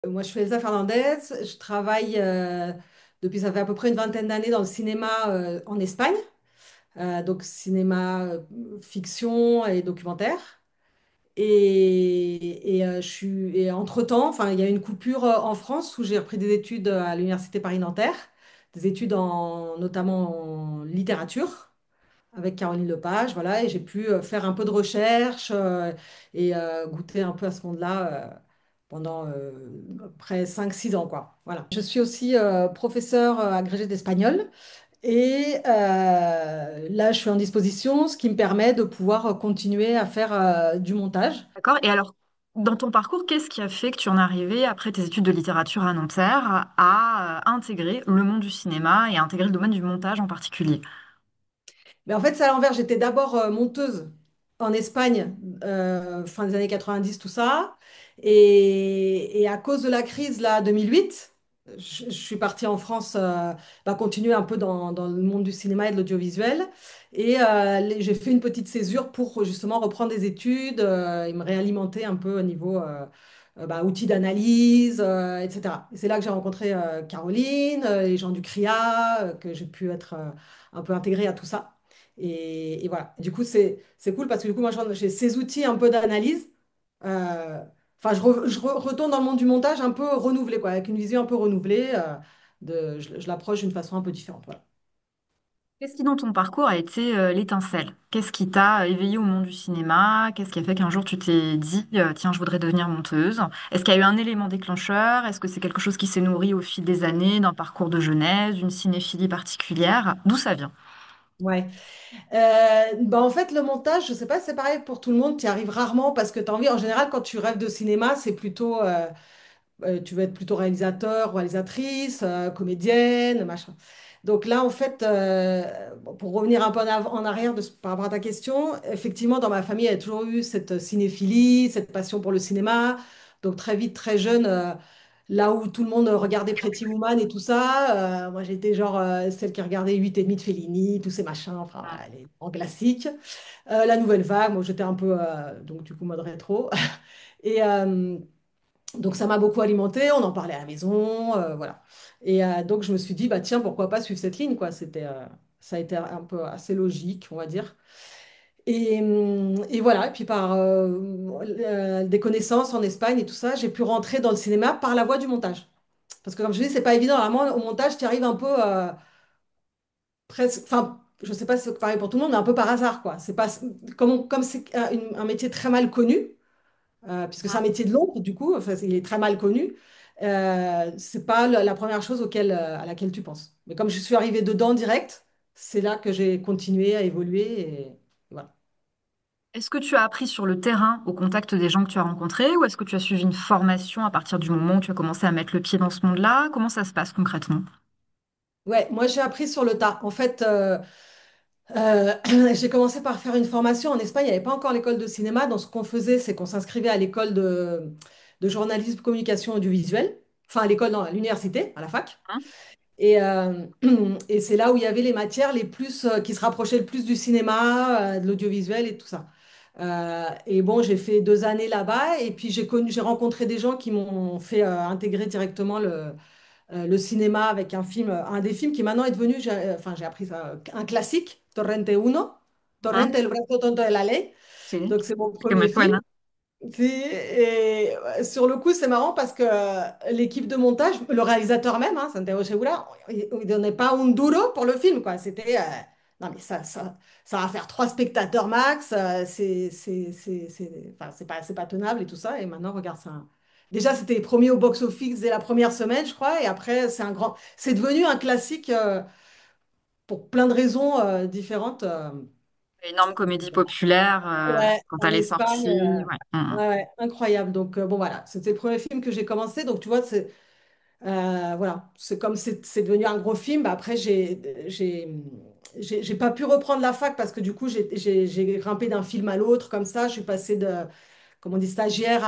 Moi, je suis Elsa Fernandez. Je travaille depuis, ça fait à peu près une vingtaine d'années dans le cinéma en Espagne. Donc, cinéma fiction et documentaire. Et entre-temps, enfin, il y a une coupure en France où j'ai repris des études à l'Université Paris-Nanterre, des études notamment en littérature avec Caroline Lepage, voilà, et j'ai pu faire un peu de recherche et goûter un peu à ce monde-là pendant près 5 6 ans, quoi. Voilà. Je suis aussi professeure agrégée d'espagnol et là, je suis en disposition, ce qui me permet de pouvoir continuer à faire du montage. D'accord. Et alors, dans ton parcours, qu'est-ce qui a fait que tu en es arrivé, après tes études de littérature à Nanterre, à intégrer le monde du cinéma et à intégrer le domaine du montage en particulier? Mais en fait, c'est à l'envers. J'étais d'abord monteuse en Espagne, fin des années 90, tout ça. Et à cause de la crise, là, 2008, je suis partie en France, continuer un peu dans le monde du cinéma et de l'audiovisuel. Et j'ai fait une petite césure pour justement reprendre des études et me réalimenter un peu au niveau outils d'analyse, etc. Et c'est là que j'ai rencontré Caroline, les gens du CRIA, que j'ai pu être un peu intégrée à tout ça. Et voilà. Du coup, c'est cool parce que du coup, moi, j'ai ces outils un peu d'analyse. Euh, Enfin, retourne dans le monde du montage un peu renouvelé, quoi, avec une vision un peu renouvelée. Je l'approche d'une façon un peu différente. Voilà. Qu'est-ce qui, dans ton parcours, a été l'étincelle? Qu'est-ce qui t'a éveillé au monde du cinéma? Qu'est-ce qui a fait qu'un jour tu t'es dit, tiens, je voudrais devenir monteuse? Est-ce qu'il y a eu un élément déclencheur? Est-ce que c'est quelque chose qui s'est nourri au fil des années, d'un parcours de jeunesse, d'une cinéphilie particulière? D'où ça vient? Ouais. En fait, le montage, je sais pas, c'est pareil pour tout le monde. Tu y arrives rarement parce que tu as envie. En général, quand tu rêves de cinéma, c'est plutôt. Tu veux être plutôt réalisateur, réalisatrice, comédienne, machin. Donc là, en fait, bon, pour revenir un peu en arrière par rapport à ta question, effectivement, dans ma famille, il y a toujours eu cette cinéphilie, cette passion pour le cinéma. Donc très vite, très jeune, là où tout le monde regardait Pretty Woman et tout ça, moi j'étais genre celle qui regardait 8 et demi de Fellini, tous ces machins, enfin voilà, les grands classiques. La nouvelle vague, moi j'étais un peu, donc du coup, mode rétro. Et, donc ça m'a beaucoup alimenté, on en parlait à la maison, voilà. Et donc je me suis dit, bah tiens, pourquoi pas suivre cette ligne, quoi. Ça a été un peu assez logique, on va dire. Et voilà, et puis par des connaissances en Espagne et tout ça, j'ai pu rentrer dans le cinéma par la voie du montage. Parce que comme je dis, c'est pas évident. Vraiment, au montage, tu arrives un peu presque, enfin, je sais pas si c'est pareil pour tout le monde, mais un peu par hasard, quoi. C'est pas, comme c'est un métier très mal connu, puisque c'est un métier de l'ombre, du coup, enfin, il est très mal connu. C'est pas la première chose à laquelle tu penses. Mais comme je suis arrivée dedans direct, c'est là que j'ai continué à évoluer et voilà. Est-ce que tu as appris sur le terrain, au contact des gens que tu as rencontrés, ou est-ce que tu as suivi une formation à partir du moment où tu as commencé à mettre le pied dans ce monde-là? Comment ça se passe concrètement? Ouais, moi j'ai appris sur le tas. En fait, j'ai commencé par faire une formation en Espagne. Il n'y avait pas encore l'école de cinéma. Donc ce qu'on faisait, c'est qu'on s'inscrivait à l'école de journalisme, communication audiovisuelle. Enfin, à l'école, non, à l'université, à la fac. Hein. Et, et c'est là où il y avait les matières les plus, qui se rapprochaient le plus du cinéma, de l'audiovisuel et tout ça. Et bon, j'ai fait 2 années là-bas et puis j'ai rencontré des gens qui m'ont fait intégrer directement le cinéma avec un des films qui maintenant est devenu, enfin j'ai appris ça, un classique, Torrente 1, Hein. Torrente, el brazo tonto de la ley. Si. Donc c'est mon Que me premier film. suena. Et sur le coup, c'est marrant parce que l'équipe de montage, le réalisateur même, hein, Santiago Segura, il ne donnait pas un duro pour le film, quoi. C'était, non mais ça va faire 3 spectateurs max, enfin, c'est pas tenable et tout ça. Et maintenant, regarde ça. Déjà, c'était premier au box-office dès la première semaine, je crois, et après, c'est devenu un classique pour plein de raisons différentes. Énorme comédie populaire Ouais, quand en elle est Espagne, sortie. Ouais. ouais, ouais, incroyable. Donc, bon, voilà, c'était le premier film que j'ai commencé. Donc, tu vois, voilà, c'est comme c'est devenu un gros film. Bah, après, j'ai pas pu reprendre la fac parce que du coup, j'ai grimpé d'un film à l'autre comme ça. Je suis passée comme on dit, stagiaire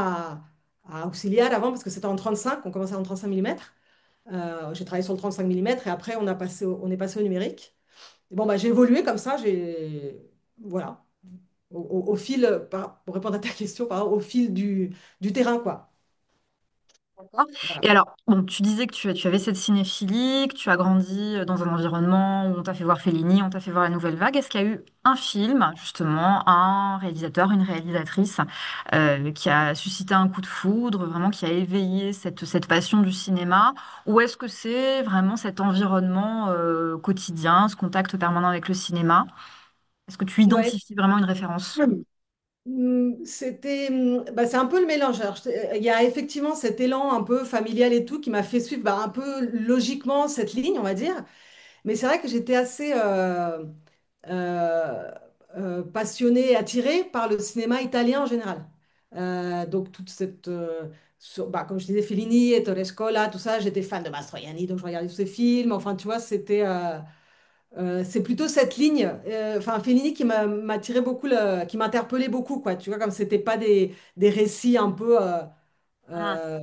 à auxiliaire avant parce que c'était en 35. On commençait en 35 mm. J'ai travaillé sur le 35 mm et après, on est passé au numérique. Et bon, bah, j'ai évolué comme ça. Voilà au fil, pour répondre à ta question, au fil du terrain, quoi. D'accord. Voilà. Et alors, bon, tu disais que tu avais cette cinéphilie, que tu as grandi dans un environnement où on t'a fait voir Fellini, on t'a fait voir la Nouvelle Vague. Est-ce qu'il y a eu un film, justement, un réalisateur, une réalisatrice, qui a suscité un coup de foudre, vraiment qui a éveillé cette passion du cinéma? Ou est-ce que c'est vraiment cet environnement quotidien, ce contact permanent avec le cinéma? Est-ce que tu Ouais. identifies vraiment une référence? Bah, c'est un peu le mélange. Alors, il y a effectivement cet élan un peu familial et tout qui m'a fait suivre bah, un peu logiquement cette ligne, on va dire. Mais c'est vrai que j'étais assez euh, passionnée et attirée par le cinéma italien en général. Donc toute cette, bah, comme je disais, Fellini, Ettore Scola, tout ça, j'étais fan de Mastroianni, donc je regardais tous ces films. Enfin, tu vois, c'est plutôt cette ligne, enfin Fellini qui m'attirait beaucoup, qui m'interpellait beaucoup, quoi. Tu vois, comme c'était pas des récits un peu Hmm. euh,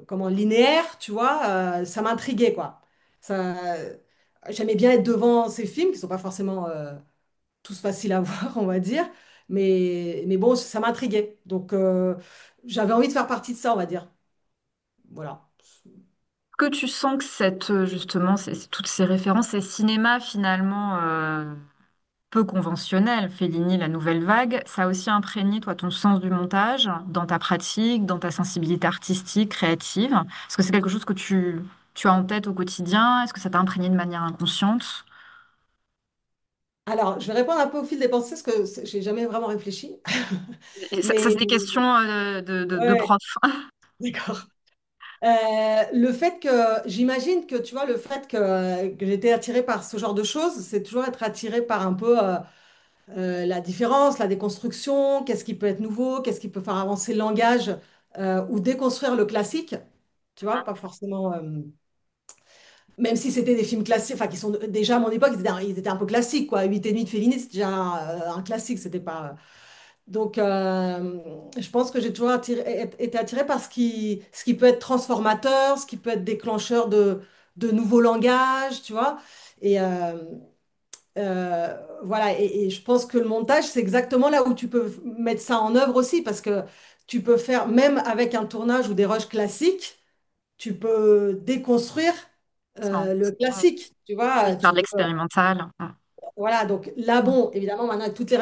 comment linéaires, tu vois, ça m'intriguait, quoi. Ça, j'aimais bien être devant ces films qui sont pas forcément tous faciles à voir, on va dire, mais bon, ça m'intriguait. Donc j'avais envie de faire partie de ça, on va dire. Voilà. Que tu sens que justement, toutes ces références, ces cinémas finalement peu conventionnels, Fellini, la Nouvelle Vague, ça a aussi imprégné toi ton sens du montage dans ta pratique, dans ta sensibilité artistique, créative. Est-ce que c'est quelque chose que tu as en tête au quotidien? Est-ce que ça t'a imprégné de manière inconsciente? Alors, je vais répondre un peu au fil des pensées parce que j'ai jamais vraiment réfléchi. Et ça, Mais c'est des questions de ouais, prof. d'accord. Le fait que, j'imagine que, tu vois, le fait que j'étais attirée par ce genre de choses, c'est toujours être attirée par un peu la différence, la déconstruction, qu'est-ce qui peut être nouveau, qu'est-ce qui peut faire avancer le langage ou déconstruire le classique, tu vois, pas forcément, même si c'était des films classiques, enfin, qui sont déjà à mon époque, ils étaient un peu classiques, quoi. 8 et demi de Fellini, c'était déjà un classique, c'était pas. Donc, je pense que j'ai toujours été attirée par ce qui peut être transformateur, ce qui peut être déclencheur de nouveaux langages, tu vois. Et voilà, et je pense que le montage, c'est exactement là où tu peux mettre ça en œuvre aussi, parce que tu peux faire, même avec un tournage ou des rushs classiques, tu peux déconstruire Complètement. le Ouais. classique, tu vois. Oui, faire Tu de peux, l'expérimental. voilà, donc là, bon, évidemment, maintenant, avec toutes les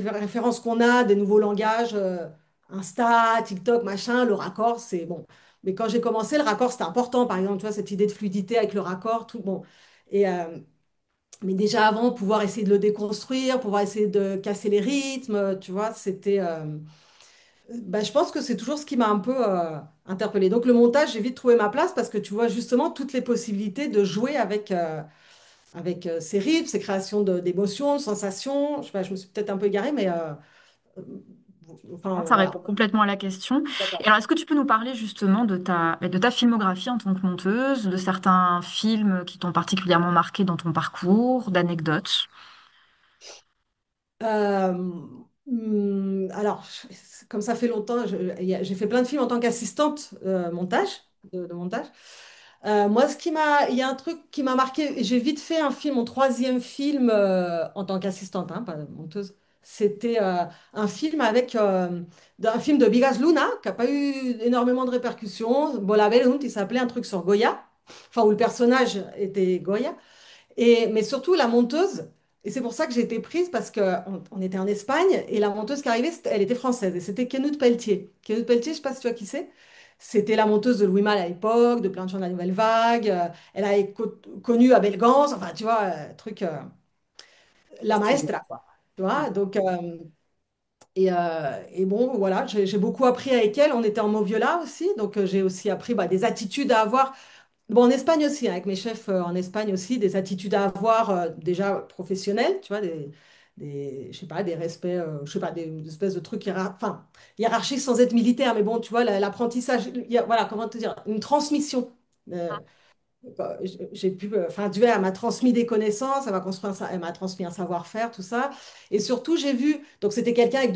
références qu'on a, des nouveaux langages, Insta, TikTok, machin, le raccord, c'est bon. Mais quand j'ai commencé, le raccord, c'était important, par exemple, tu vois, cette idée de fluidité avec le raccord, tout, bon. Et, mais déjà avant, pouvoir essayer de le déconstruire, pouvoir essayer de casser les rythmes, tu vois, c'était... bah, je pense que c'est toujours ce qui m'a un peu interpellée. Donc le montage, j'ai vite trouvé ma place parce que tu vois justement toutes les possibilités de jouer avec ces rythmes, ces créations d'émotions, de sensations. Je sais pas, je me suis peut-être un peu égarée, mais euh, enfin Ça voilà. répond complètement à la question. Et D'accord. alors, est-ce que tu peux nous parler justement de ta filmographie en tant que monteuse, de certains films qui t'ont particulièrement marqué dans ton parcours, d'anecdotes? Euh, alors, comme ça fait longtemps, j'ai fait plein de films en tant qu'assistante montage, de montage. Moi, il y a un truc qui m'a marqué. J'ai vite fait un film, mon troisième film en tant qu'assistante, hein, pas monteuse. C'était un film un film de Bigas Luna, qui n'a pas eu énormément de répercussions. Bolaverunt, il s'appelait un truc sur Goya, enfin où le personnage était Goya. Mais surtout la monteuse, et c'est pour ça que j'ai été prise parce qu'on était en Espagne et la monteuse qui arrivait, elle était française et c'était Kenut Pelletier. Kenut Pelletier, je ne sais pas si tu vois qui c'est. C'était la monteuse de Louis Malle à l'époque, de plein de gens de la Nouvelle Vague. Elle a été connue à Belgance, enfin tu vois, truc, la Prestigieux. maestra, quoi. Tu vois, donc, et bon, voilà, j'ai beaucoup appris avec elle. On était en Moviola aussi, donc j'ai aussi appris bah, des attitudes à avoir. Bon, en Espagne aussi, hein, avec mes chefs en Espagne aussi, des attitudes à avoir déjà professionnelles, tu vois, je sais pas, des respects, je sais pas, des espèces de trucs enfin, hiérarchiques sans être militaire, mais bon, tu vois, l'apprentissage, voilà, comment te dire, une transmission. Euh, j'ai pu, enfin, tu vois, elle m'a transmis des connaissances, elle m'a transmis un savoir-faire, tout ça. Et surtout, j'ai vu, donc c'était quelqu'un avec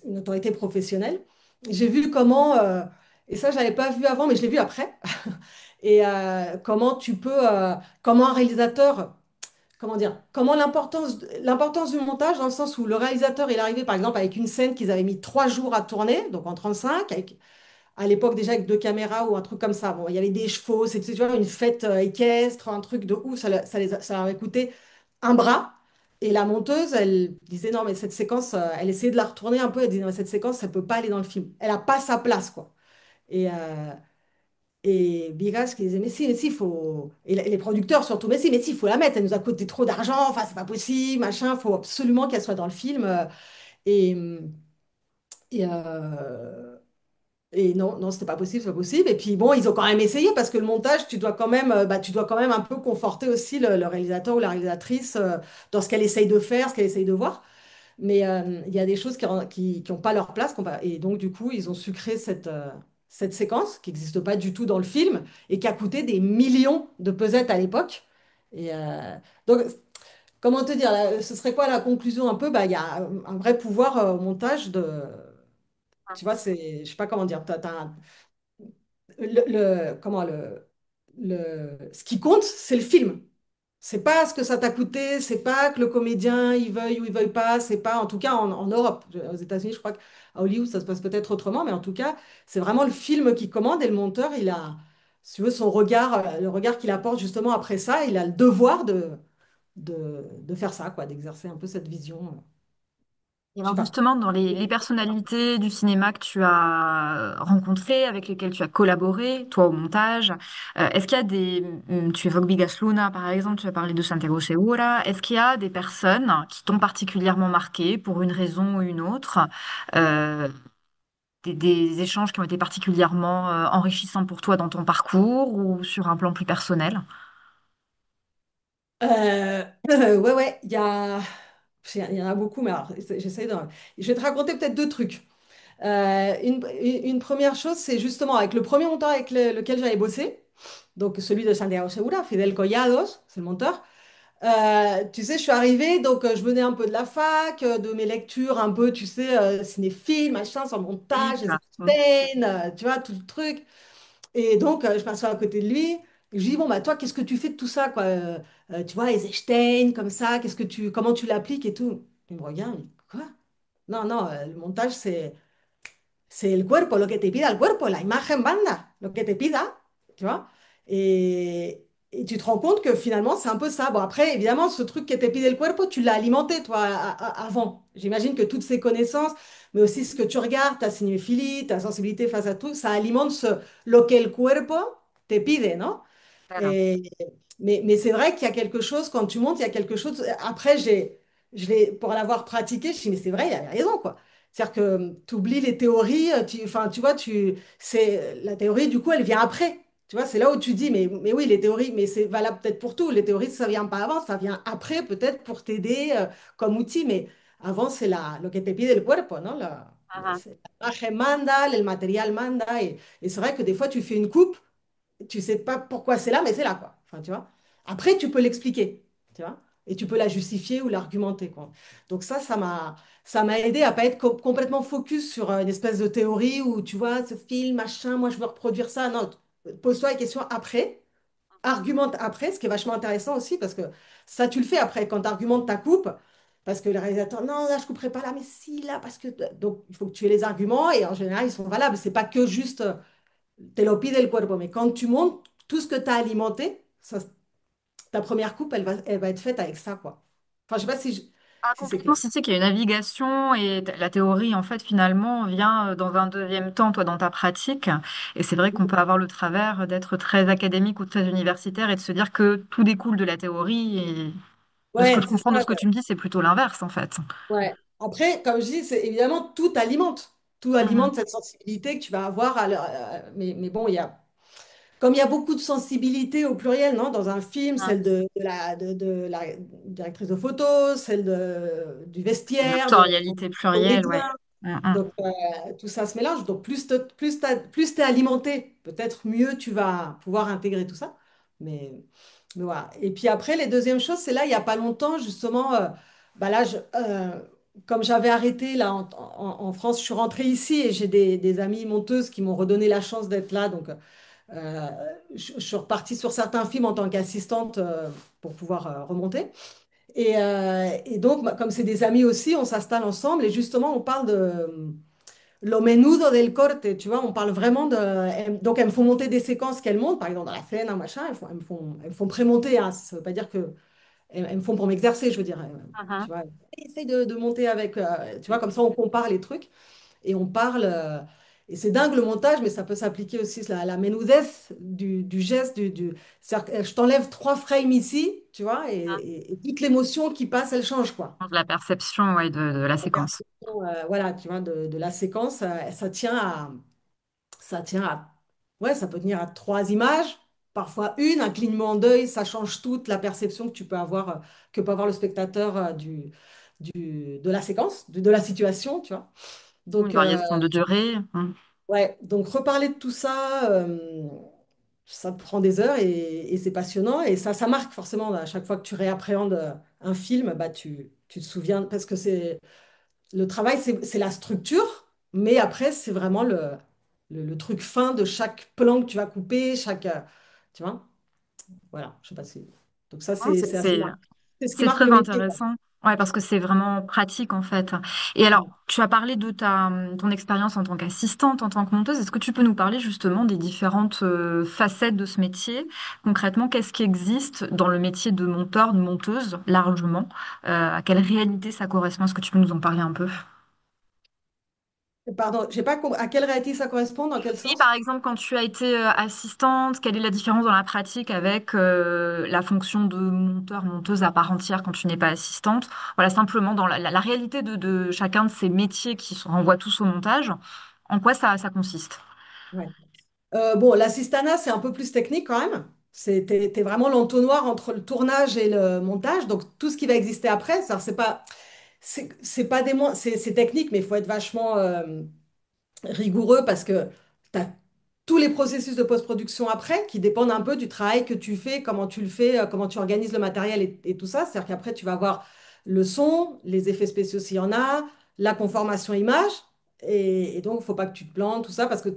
une autorité professionnelle. J'ai vu comment, et ça, je l'avais pas vu avant, mais je l'ai vu après. Et comment un réalisateur, comment dire, comment l'importance du montage dans le sens où le réalisateur, il arrivait par exemple avec une scène qu'ils avaient mis 3 jours à tourner, donc en 35, à l'époque déjà avec deux caméras ou un truc comme ça. Bon, il y avait des chevaux, c'était tu vois, une fête équestre, un truc de ouf, ça leur avait coûté un bras. Et la monteuse, elle disait non, mais cette séquence, elle essayait de la retourner un peu, elle disait non, mais cette séquence, elle peut pas aller dans le film. Elle n'a pas sa place, quoi. Et, Bigas qui disait, mais si, il faut. Et les producteurs surtout, mais si, il faut la mettre, elle nous a coûté trop d'argent, enfin, c'est pas possible, machin, il faut absolument qu'elle soit dans le film. Et, et, euh, et non, non, c'était pas possible, c'est pas possible. Et puis bon, ils ont quand même essayé parce que le montage, tu dois quand même un peu conforter aussi le réalisateur ou la réalisatrice dans ce qu'elle essaye de faire, ce qu'elle essaye de voir. Mais il y a des choses qui ont pas leur place. Et donc, du coup, ils ont sucré cette séquence qui n'existe pas du tout dans le film et qui a coûté des millions de pesettes à l'époque. Et donc, comment te dire, ce serait quoi la conclusion un peu? Bah, il y a un vrai pouvoir au montage de. Tu vois, je sais pas comment dire. Comment ce qui compte, c'est le film. C'est pas ce que ça t'a coûté, c'est pas que le comédien il veuille ou il veuille pas, c'est pas en tout cas en Europe. Aux États-Unis, je crois qu'à Hollywood ça se passe peut-être autrement, mais en tout cas, c'est vraiment le film qui commande et le monteur, il a, si tu veux, son regard, le regard qu'il apporte justement après ça, il a le devoir de faire ça, quoi, d'exercer un peu cette vision. Et Je sais alors pas. justement, dans les personnalités du cinéma que tu as rencontrées, avec lesquelles tu as collaboré, toi au montage, est-ce qu'il y a tu évoques Bigas Luna par exemple, tu as parlé de Santiago Segura, est-ce qu'il y a des personnes qui t'ont particulièrement marqué pour une raison ou une autre, euh, des échanges qui ont été particulièrement enrichissants pour toi dans ton parcours ou sur un plan plus personnel? Ouais, ouais, il y en a beaucoup, mais alors, j'essaie de. Je vais te raconter peut-être deux trucs. Une première chose, c'est justement avec le premier monteur avec lequel j'avais bossé, donc celui de Santiago Segura, Fidel Collados, c'est le monteur. Tu sais, je suis arrivée, donc je venais un peu de la fac, de mes lectures un peu, tu sais, cinéphile, machin, sur le montage, les Pellicule. Einstein, tu vois, tout le truc. Et donc, je m'assois à côté de lui. Et je lui dis, bon, bah, toi, qu'est-ce que tu fais de tout ça, quoi? Tu vois, Eisenstein, comme ça, comment tu l'appliques et tout. Il me regarde, il me dit, quoi? Non, non, le montage, c'est el cuerpo, lo que te pida el cuerpo, la imagen manda, lo que te pida, tu vois. Et tu te rends compte que finalement, c'est un peu ça. Bon, après, évidemment, ce truc que te pide el cuerpo, tu l'as alimenté, toi, avant. J'imagine que toutes ces connaissances, mais aussi ce que tu regardes, ta cinéphilie, ta sensibilité face à tout, ça alimente lo que el cuerpo te pide, non? Voilà. Et, mais c'est vrai qu'il y a quelque chose, quand tu montes, il y a quelque chose. Après, pour l'avoir pratiqué, je me suis dit, mais c'est vrai, il avait raison, quoi. C'est-à-dire que tu oublies les théories, enfin, tu vois, la théorie, du coup, elle vient après. Tu vois, c'est là où tu dis, mais oui, les théories, mais c'est valable peut-être pour tout. Les théories, ça vient pas avant, ça vient après, peut-être pour t'aider comme outil, mais avant, c'est lo que te pide el cuerpo, non? Mhm. C'est la imagen manda, le matériel manda, et c'est vrai que des fois, tu fais une coupe tu sais pas pourquoi c'est là, mais c'est là, quoi. Enfin, tu vois. Après, tu peux l'expliquer, tu vois, et tu peux la justifier ou l'argumenter, quoi. Donc ça m'a aidé à pas être complètement focus sur une espèce de théorie où, tu vois, ce film, machin, moi, je veux reproduire ça. Non, pose-toi les questions après, argumente après, ce qui est vachement intéressant aussi, parce que ça, tu le fais après, quand tu argumentes ta coupe, parce que le réalisateur, non, là, je couperai pas là, mais si, là, parce que... Donc, il faut que tu aies les arguments, et en général, ils sont valables. C'est pas que juste te lo pide el cuerpo. Mais quand tu montes, tout ce que tu as alimenté, ta première coupe, elle va être faite avec ça, quoi. Enfin, je sais pas Ah, si c'est complètement, clair. si tu sais qu'il y a une navigation et la théorie, en fait, finalement, vient dans un deuxième temps, toi, dans ta pratique. Et c'est vrai qu'on peut avoir le travers d'être très académique ou très universitaire et de se dire que tout découle de la théorie. Et de ce que Ouais, je c'est comprends de ça. ce que tu me dis, c'est plutôt l'inverse, en fait. Ouais. Après, comme je dis, c'est évidemment tout alimente. Tout Mhm. alimente cette sensibilité que tu vas avoir. Mais bon, comme il y a beaucoup de sensibilité au pluriel, non? Dans un film, Mhm. celle de la directrice de photo, celle du vestiaire, de L'actorialité plurielle, ouais. comédien. Mhm. Donc, tout ça se mélange. Donc, plus t'es alimenté, peut-être mieux tu vas pouvoir intégrer tout ça. Mais voilà. Et puis après, les deuxièmes choses, c'est là, il n'y a pas longtemps, justement, bah là, comme j'avais arrêté là en France, je suis rentrée ici et j'ai des amies monteuses qui m'ont redonné la chance d'être là. Donc, euh, je suis repartie sur certains films en tant qu'assistante pour pouvoir remonter. Et donc, comme c'est des amis aussi, on s'installe ensemble et justement, on parle lo menudo del corte, tu vois, on parle vraiment de... Donc, elles me font monter des séquences qu'elles montent, par exemple dans la scène, un machin, elles me font prémonter, hein. Ça veut pas dire que... Elles me font pour m'exercer, je veux dire. Tu Mhm. vois, essaye de monter avec... tu vois, comme ça, on compare les trucs et on parle... et c'est dingue le montage, mais ça peut s'appliquer aussi à la menudez du geste. C'est-à-dire que je t'enlève 3 frames ici, tu vois, et toute l'émotion qui passe, elle change, quoi. La perception, ouais, de la La séquence. perception, voilà, tu vois, de la séquence, ça tient à, ouais, ça peut tenir à 3 images, parfois une, un clignement d'œil, ça change toute la perception que tu peux avoir, que peut avoir le spectateur de la séquence, de la situation, tu vois. Une Donc, variation de durée. ouais, donc reparler de tout ça, ça te prend des heures et c'est passionnant et ça marque forcément à chaque fois que tu réappréhendes un film, bah tu te souviens parce que c'est le travail, c'est la structure, mais après, c'est vraiment le truc fin de chaque plan que tu vas couper, tu vois, voilà, je sais pas si. Donc ça, Ouais, c'est assez marquant. C'est ce qui c'est marque très le métier, quoi. intéressant. Ouais, parce que c'est vraiment pratique en fait. Et alors, Mm. tu as parlé de ton expérience en tant qu'assistante, en tant que monteuse. Est-ce que tu peux nous parler justement des différentes facettes de ce métier? Concrètement, qu'est-ce qui existe dans le métier de monteur, de monteuse, largement? À quelle réalité ça correspond? Est-ce que tu peux nous en parler un peu? Pardon, j'ai pas à quelle réalité ça correspond, dans quel Oui, sens? par exemple, quand tu as été assistante, quelle est la différence dans la pratique avec la fonction de monteur, monteuse à part entière quand tu n'es pas assistante? Voilà, simplement dans la réalité de chacun de ces métiers qui se renvoient tous au montage, en quoi ça consiste? Ouais. Bon, l'assistanat, c'est un peu plus technique quand même. T'es vraiment l'entonnoir entre le tournage et le montage. Donc, tout ce qui va exister après, ça, c'est pas c'est technique, mais il faut être vachement rigoureux parce que tu as tous les processus de post-production après qui dépendent un peu du travail que tu fais, comment tu le fais, comment tu organises le matériel et tout ça. C'est-à-dire qu'après, tu vas avoir le son, les effets spéciaux s'il y en a, la conformation image. Et donc, il ne faut pas que tu te plantes, tout ça, parce que,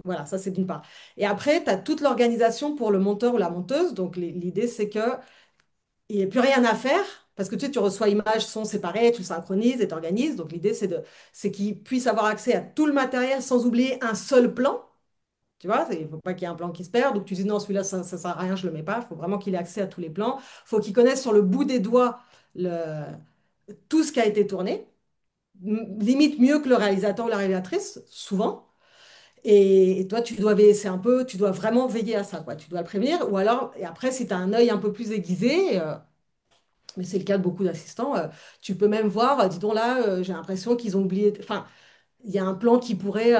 voilà, ça c'est d'une part. Et après, tu as toute l'organisation pour le monteur ou la monteuse. Donc, l'idée, c'est que il n'y a plus rien à faire parce que tu sais, tu reçois images, son séparés, tu le synchronises et tu organises. Donc l'idée, c'est qu'ils puissent avoir accès à tout le matériel sans oublier un seul plan. Tu vois, il ne faut pas qu'il y ait un plan qui se perde. Donc tu dis non, celui-là, ça ne sert à rien, je ne le mets pas. Il faut vraiment qu'il ait accès à tous les plans. Il faut qu'il connaisse sur le bout des doigts tout ce qui a été tourné. Limite mieux que le réalisateur ou la réalisatrice, souvent. Et toi, c'est un peu, tu dois vraiment veiller à ça, quoi. Tu dois le prévenir. Ou alors, et après, si tu as un œil un peu plus aiguisé, mais c'est le cas de beaucoup d'assistants. Tu peux même voir, dis donc là, j'ai l'impression qu'ils ont oublié. Enfin, il y a un plan qui pourrait.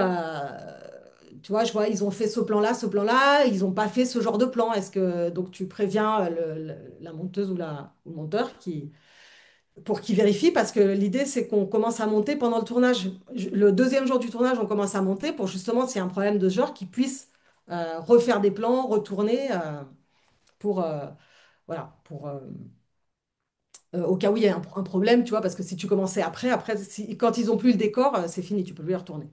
Tu vois, je vois, ils ont fait ce plan-là, ils n'ont pas fait ce genre de plan. Est-ce que donc tu préviens la monteuse ou le monteur pour qu'il vérifie parce que l'idée c'est qu'on commence à monter pendant le tournage. Le deuxième jour du tournage, on commence à monter pour justement s'il y a un problème de ce genre, qu'ils puissent refaire des plans, retourner pour voilà au cas où il y a un problème, tu vois, parce que si tu commençais après quand ils ont plus le décor, c'est fini, tu peux plus y retourner.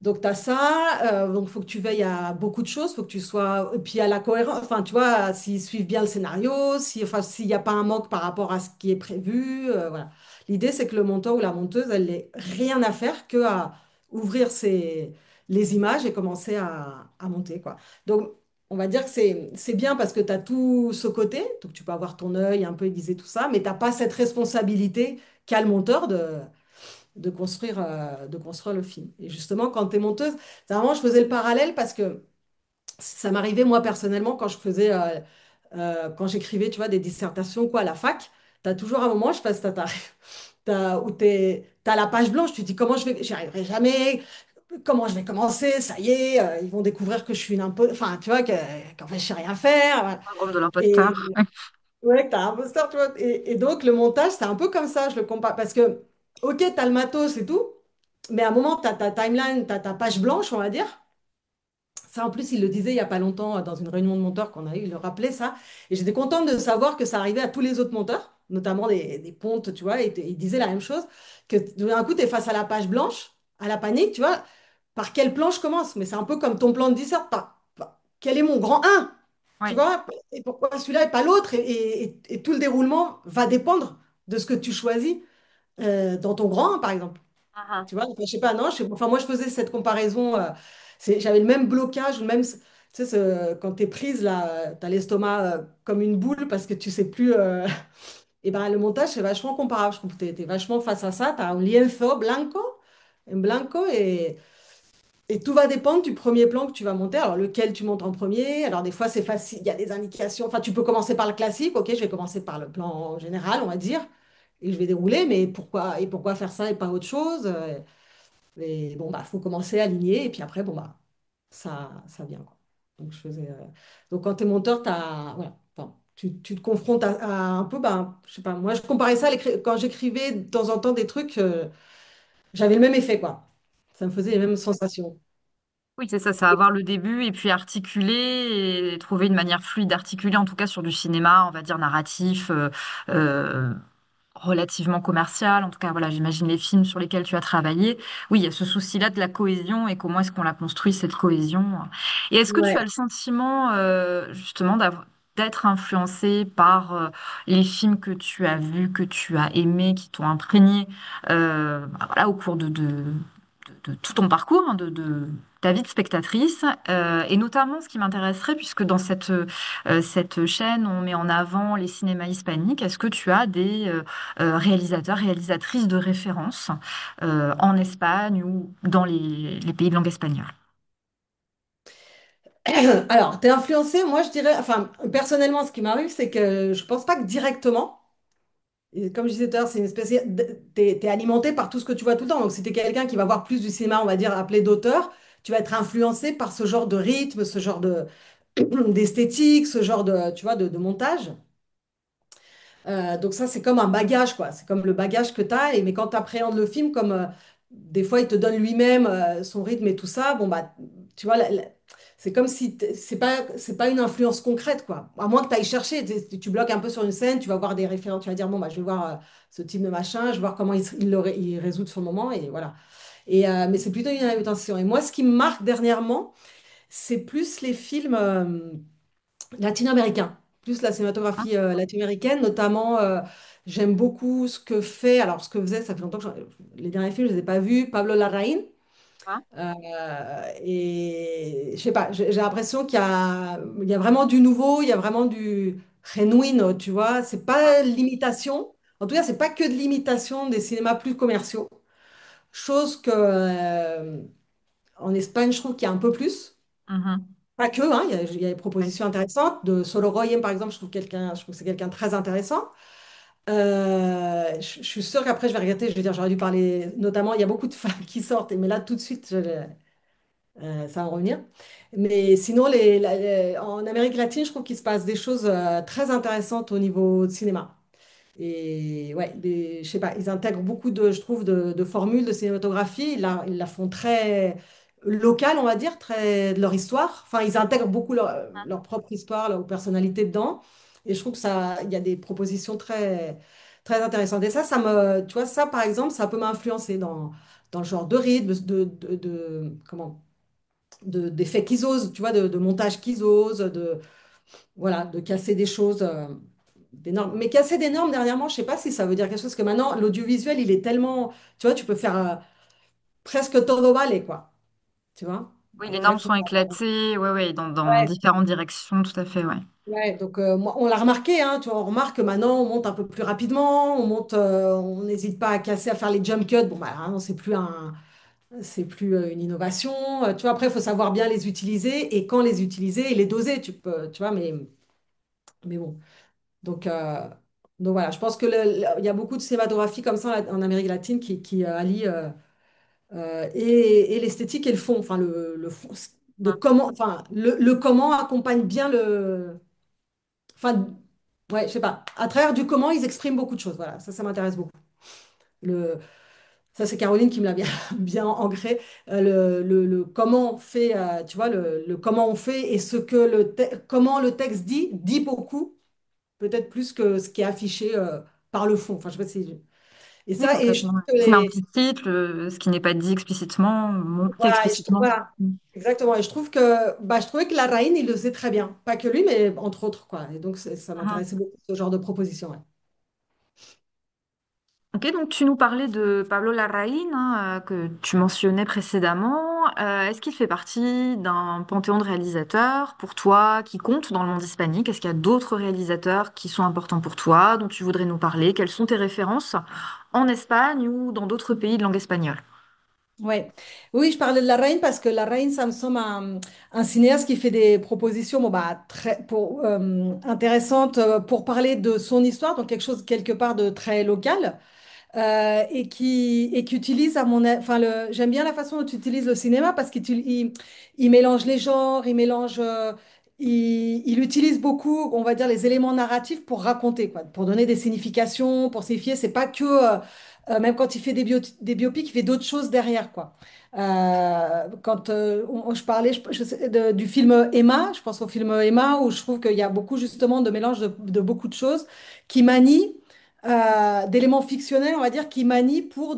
Donc, tu as ça, donc il faut que tu veilles à beaucoup de choses, faut que tu sois, et puis à la cohérence, enfin, tu vois, s'ils suivent bien le scénario, si, enfin, s'il n'y a pas un manque par rapport à ce qui est prévu, voilà. L'idée, c'est que le monteur ou la monteuse, elle n'ait rien à faire que à ouvrir les images et commencer à monter, quoi. Donc, on va dire que c'est bien parce que tu as tout ce côté, donc tu peux avoir ton œil un peu aiguisé, tout ça, mais tu n'as pas cette responsabilité qu'a le monteur de construire le film. Et justement, quand tu es monteuse, c'est vraiment, je faisais le parallèle parce que ça m'arrivait, moi, personnellement, quand j'écrivais, tu vois, des dissertations, quoi, à la fac, tu as toujours un moment, je sais pas si ça t'arrive, où tu as la page blanche, tu te dis, j'y arriverai jamais, comment je vais commencer, ça y est, ils vont découvrir que je suis une impo... Enfin, tu vois, qu'en fait, je sais rien faire. Voilà. Syndrome de Et l'imposteur. ouais, que t'as un imposteur, tu vois. Et donc, le montage, c'est un peu comme ça, je le compare. Parce que, ok, t'as le matos et tout, mais à un moment, t'as ta timeline, t'as ta page blanche, on va dire. Ça, en plus, il le disait il n'y a pas longtemps dans une réunion de monteurs qu'on a eu, il le rappelait ça. Et j'étais contente de savoir que ça arrivait à tous les autres monteurs, notamment des pontes, tu vois. Et il disait la même chose, que d'un coup, tu es face à la page blanche, à la panique, tu vois. Par quel plan je commence? Mais c'est un peu comme ton plan de dissert. Quel est mon grand un? Tu Oui. vois? Et pourquoi celui-là et pas l'autre? Et tout le déroulement va dépendre de ce que tu choisis dans ton grand 1, par exemple. Mhm. Tu vois, enfin, je sais pas, non, enfin, moi, je faisais cette comparaison. J'avais le même blocage, le même. Tu sais, quand tu es prise, là, tu as l'estomac comme une boule parce que tu sais plus. Et ben, le montage, c'est vachement comparable. Je trouve que tu es, vachement face à ça. Tu as un lienzo blanco, un blanco, et tout va dépendre du premier plan que tu vas monter. Alors, lequel tu montes en premier. Alors, des fois, c'est facile. Il y a des indications. Enfin, tu peux commencer par le classique. OK, je vais commencer par le plan général, on va dire. Et je vais dérouler. Mais pourquoi faire ça et pas autre chose? Et bon, bah, faut commencer à aligner. Et puis après, bon, bah, ça vient, quoi. Donc, donc quand tu es monteur, voilà. Enfin, tu te confrontes à un peu, bah, je sais pas, moi, je comparais ça quand j'écrivais de temps en temps des trucs, j'avais le même effet, quoi. Ça me faisait les mêmes sensations. Oui, c'est ça, ça va avoir le début et puis articuler et trouver une manière fluide d'articuler, en tout cas sur du cinéma, on va dire narratif, euh, relativement commercial. En tout cas, voilà, j'imagine les films sur lesquels tu as travaillé. Oui, il y a ce souci-là de la cohésion et comment est-ce qu'on la construit, cette cohésion. Et est-ce que tu as Ouais. le sentiment, justement, d'être influencé par les films que tu as vus, que tu as aimés, qui t'ont imprégné bah, voilà, au cours de tout ton parcours, hein, de ta vie de spectatrice, et notamment ce qui m'intéresserait, puisque dans cette chaîne, on met en avant les cinémas hispaniques, est-ce que tu as des réalisateurs, réalisatrices de référence en Espagne ou dans les pays de langue espagnole? Alors, tu es influencé, moi, je dirais, enfin, personnellement, ce qui m'arrive, c'est que je pense pas que directement. Et comme je disais tout à l'heure, c'est une espèce t'es alimenté par tout ce que tu vois tout le temps. Donc, si tu es quelqu'un qui va voir plus du cinéma, on va dire, appelé d'auteur, tu vas être influencé par ce genre de rythme, ce genre d'esthétique, ce genre tu vois, de montage. Donc ça, c'est comme un bagage, quoi. C'est comme le bagage que tu as. Mais quand tu appréhendes le film, comme des fois, il te donne lui-même son rythme et tout ça, bon, bah, tu vois, c'est comme si c'est pas une influence concrète, quoi. À moins que tu ailles chercher, tu bloques un peu sur une scène, tu vas voir des références, tu vas dire, bon, bah, je vais voir ce type de machin, je vais voir comment il résout sur le moment, et voilà. Mais c'est plutôt une invitation. Et moi, ce qui me marque dernièrement, c'est plus les films latino-américain, plus la Hein. cinématographie latino-américaine, notamment, j'aime beaucoup ce que fait, alors ce que faisait, ça fait longtemps que les derniers films, je ne les ai pas vus, Pablo Larraín. Hein. Et je sais pas, j'ai l'impression qu'il y a vraiment du nouveau, il y a vraiment du genuino, tu vois, c'est pas l'imitation, en tout cas, c'est pas que de l'imitation des cinémas plus commerciaux, chose que en Espagne, je trouve qu'il y a un peu plus. Mhm. Pas que, hein, il y a des Ouais. propositions intéressantes. De Sorogoyen, par exemple, je trouve que c'est quelqu'un de très intéressant. Je suis sûre qu'après, je vais regretter. Je vais dire, j'aurais dû parler. Notamment, il y a beaucoup de femmes qui sortent, mais là, tout de suite, ça va en revenir. Mais sinon, en Amérique latine, je trouve qu'il se passe des choses très intéressantes au niveau de cinéma. Et ouais, je sais pas, ils intègrent beaucoup je trouve, de formules de cinématographie. Ils la font très locale, on va dire, très de leur histoire. Enfin, ils intègrent beaucoup leur propre histoire, leur personnalité dedans. Et je trouve que il y a des propositions très, très intéressantes. Et tu vois, ça, par exemple, ça peut m'influencer dans le genre de rythme, comment, d'effets qu'ils osent, tu vois, de montage qu'ils osent, voilà, de casser des choses d'énormes. Mais casser des normes, dernièrement, je sais pas si ça veut dire quelque chose, parce que maintenant, l'audiovisuel, il est tellement, tu vois, tu peux faire presque todo vale, quoi. Tu vois? Oui, les Après, normes faut... sont éclatées, ouais, ouais, dans Ouais, différentes directions, tout à fait, ouais. ouais, donc moi, on l'a remarqué, hein, tu vois, on remarque que maintenant, on monte un peu plus rapidement, on n'hésite pas à casser, à faire les jump cuts. Bon, bah, là, non, c'est plus une innovation. Tu vois, après, il faut savoir bien les utiliser et quand les utiliser et les doser, tu vois, mais bon. Donc, euh, donc voilà, je pense que il y a beaucoup de cinématographie comme ça en Amérique latine qui allie et l'esthétique et le fond, enfin le fond, de Mhm. comment, enfin le comment accompagne bien enfin ouais, je sais pas, à travers du comment ils expriment beaucoup de choses. Voilà, ça m'intéresse beaucoup. Le, Ça c'est Caroline qui me l'a bien, bien ancré. Le comment on fait, tu vois, le comment on fait et comment le texte dit beaucoup, peut-être plus que ce qui est affiché par le fond. Enfin, je sais pas si. Et Oui, ça, et je complètement. trouve que Ce qui est implicite, ce qui n'est pas dit explicitement, montré voilà, explicitement. voilà, exactement. Et je trouvais que la Reine, il le faisait très bien. Pas que lui, mais entre autres, quoi. Et donc, ça Mhm. m'intéressait beaucoup, ce genre de proposition. Ouais. Ok, donc tu nous parlais de Pablo Larraín, hein, que tu mentionnais précédemment. Est-ce qu'il fait partie d'un panthéon de réalisateurs pour toi qui compte dans le monde hispanique? Est-ce qu'il y a d'autres réalisateurs qui sont importants pour toi, dont tu voudrais nous parler? Quelles sont tes références en Espagne ou dans d'autres pays de langue espagnole? Ouais. Oui, je parlais de La Reine parce que La Reine, ça me semble un cinéaste qui fait des propositions bon, bah, intéressantes pour parler de son histoire, donc quelque chose quelque part de très local. Et qui utilise enfin j'aime bien la façon dont tu utilises le cinéma parce qu'il mélange les genres, il utilise beaucoup, on va dire, les éléments narratifs pour raconter, quoi, pour donner des significations, pour signifier. C'est pas que même quand il fait des biopics, il fait d'autres choses derrière, quoi. Quand je parlais du film Emma, je pense au film Emma où je trouve qu'il y a beaucoup justement de mélange de beaucoup de choses qui manient d'éléments fictionnels, on va dire, qui manient pour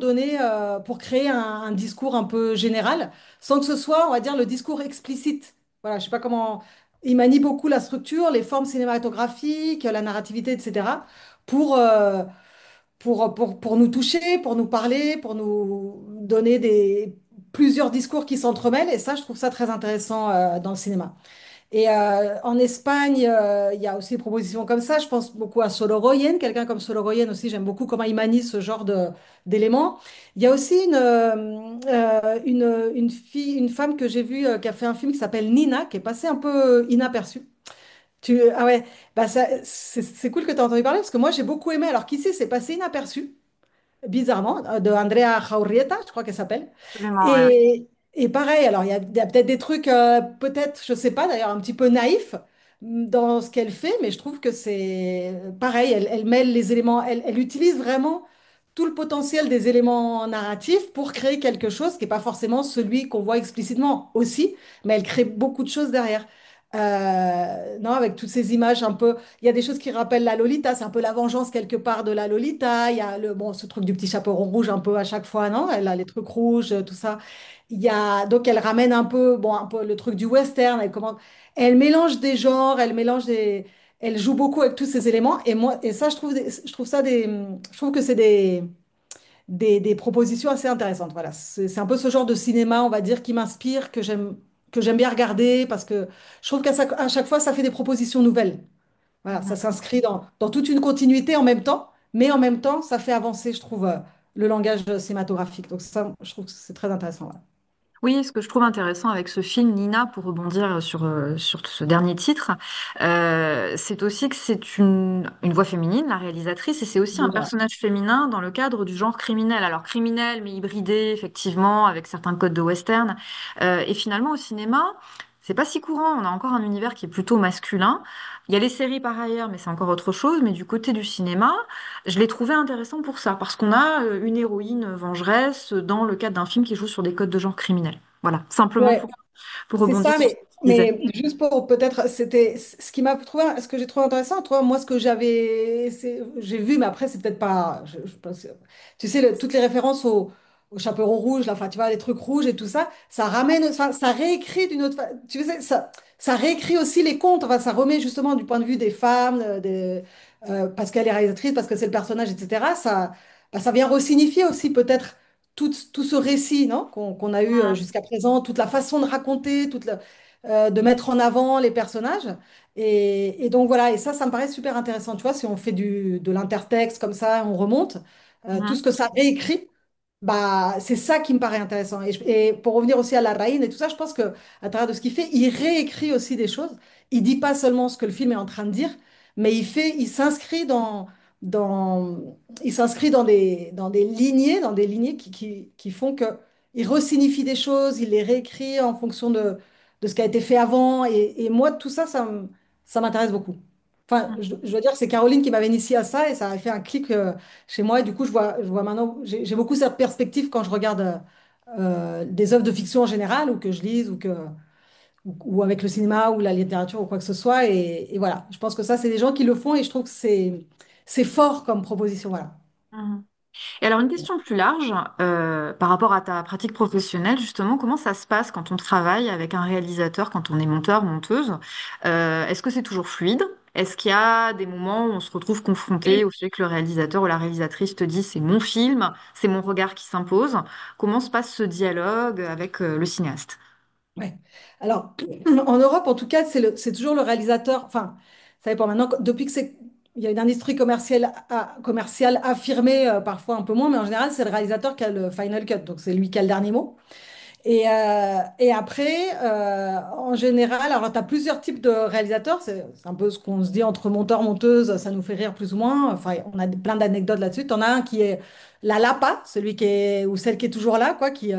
pour créer un discours un peu général, sans que ce soit, on va dire, le discours explicite. Voilà, je sais pas comment. Il manie beaucoup la structure, les formes cinématographiques, la narrativité, etc., pour, euh, pour nous toucher, pour nous parler, pour nous donner plusieurs discours qui s'entremêlent. Et ça, je trouve ça très intéressant dans le cinéma. Et en Espagne, il y a aussi des propositions comme ça. Je pense beaucoup à Sorogoyen, quelqu'un comme Sorogoyen aussi. J'aime beaucoup comment il manie ce genre d'éléments. Il y a aussi une femme que j'ai vue qui a fait un film qui s'appelle Nina, qui est passé un peu inaperçu. Ah ouais, bah c'est cool que tu as entendu parler parce que moi j'ai beaucoup aimé. Alors qu'ici, c'est passé inaperçu bizarrement, de Andrea Jaurrieta, je crois qu'elle s'appelle. Absolument, ouais, ouais. Et pareil, alors il y a peut-être des trucs, peut-être, je sais pas d'ailleurs, un petit peu naïfs dans ce qu'elle fait, mais je trouve que c'est pareil, elle mêle les éléments, elle utilise vraiment tout le potentiel des éléments narratifs pour créer quelque chose qui n'est pas forcément celui qu'on voit explicitement aussi, mais elle crée beaucoup de choses derrière. Non, avec toutes ces images un peu. Il y a des choses qui rappellent la Lolita, c'est un peu la vengeance quelque part de la Lolita. Il y a bon, ce truc du petit chaperon rouge un peu à chaque fois, non? Elle a les trucs rouges, tout ça. Donc elle ramène un peu, bon, un peu le truc du western. Elle mélange des genres, elle joue beaucoup avec tous ces éléments. Et moi, et ça, je trouve je trouve que c'est des propositions assez intéressantes. Voilà, c'est un peu ce genre de cinéma, on va dire, qui m'inspire, que j'aime bien regarder parce que je trouve à chaque fois, ça fait des propositions nouvelles. Voilà, ça Mhm. s'inscrit dans toute une continuité en même temps, mais en même temps, ça fait avancer, je trouve, le langage cinématographique. Donc ça, je trouve que c'est très intéressant. Voilà. Oui, ce que je trouve intéressant avec ce film, Nina, pour rebondir sur ce dernier titre, c'est aussi que c'est une voix féminine, la réalisatrice, et c'est aussi un Voilà. personnage féminin dans le cadre du genre criminel. Alors criminel, mais hybridé, effectivement, avec certains codes de western. Et finalement, au cinéma, c'est pas si courant. On a encore un univers qui est plutôt masculin. Il y a les séries par ailleurs, mais c'est encore autre chose. Mais du côté du cinéma, je l'ai trouvé intéressant pour ça, parce qu'on a une héroïne vengeresse dans le cadre d'un film qui joue sur des codes de genre criminel. Voilà, simplement Ouais, pour c'est rebondir ça, sur ce que tu disais. mais juste pour peut-être, c'était ce qui m'a trouvé, ce que j'ai trouvé intéressant, toi, moi, ce que j'ai vu, mais après, c'est peut-être pas, je pense, tu sais, toutes les références au chaperon rouge, là, enfin, tu vois, les trucs rouges et tout ça, ça ramène, enfin, ça réécrit d'une autre façon, tu sais, ça réécrit aussi les contes, enfin, ça remet justement du point de vue des femmes, parce qu'elle est réalisatrice, parce que c'est le personnage, etc., ça vient resignifier aussi peut-être tout ce récit, non, qu'on a eu Mhm. jusqu'à présent, toute la façon de raconter, de mettre en avant les personnages. Et donc voilà, et ça me paraît super intéressant. Tu vois, si on fait de l'intertexte comme ça, on remonte, tout ce Mhm. que ça réécrit, bah, c'est ça qui me paraît intéressant. Et pour revenir aussi à la Reine et tout ça, je pense que à travers de ce qu'il fait, il réécrit aussi des choses. Il dit pas seulement ce que le film est en train de dire, mais il s'inscrit dans, il s'inscrit dans des lignées qui font que il resignifie des choses, il les réécrit en fonction de ce qui a été fait avant. Et moi, tout ça, ça m'intéresse beaucoup. Enfin, je dois dire que c'est Caroline qui m'avait initié à ça et ça a fait un clic chez moi. Et du coup, je vois maintenant, j'ai beaucoup cette perspective quand je regarde des œuvres de fiction en général, ou que je lise, ou avec le cinéma, ou la littérature, ou quoi que ce soit. Et voilà, je pense que ça, c'est des gens qui le font et je trouve que c'est fort comme proposition. Voilà. Mhm. Et alors, une question plus large, par rapport à ta pratique professionnelle, justement, comment ça se passe quand on travaille avec un réalisateur, quand on est monteur, monteuse? Est-ce que c'est toujours fluide? Est-ce qu'il y a des moments où on se retrouve confronté au fait que le réalisateur ou la réalisatrice te dit c'est mon film, c'est mon regard qui s'impose? Comment se passe ce dialogue avec le cinéaste? Ouais. Alors, en Europe, en tout cas, c'est toujours le réalisateur. Enfin, ça dépend maintenant. Depuis que il y a une industrie commerciale affirmée, parfois un peu moins, mais en général, c'est le réalisateur qui a le final cut. Donc, c'est lui qui a le dernier mot. Et après, en général, alors tu as plusieurs types de réalisateurs, c'est un peu ce qu'on se dit entre monteur, monteuse, ça nous fait rire plus ou moins. Enfin, on a plein d'anecdotes là-dessus. Tu en as un qui est la lapa, celui qui est, ou celle qui est toujours là, quoi, qui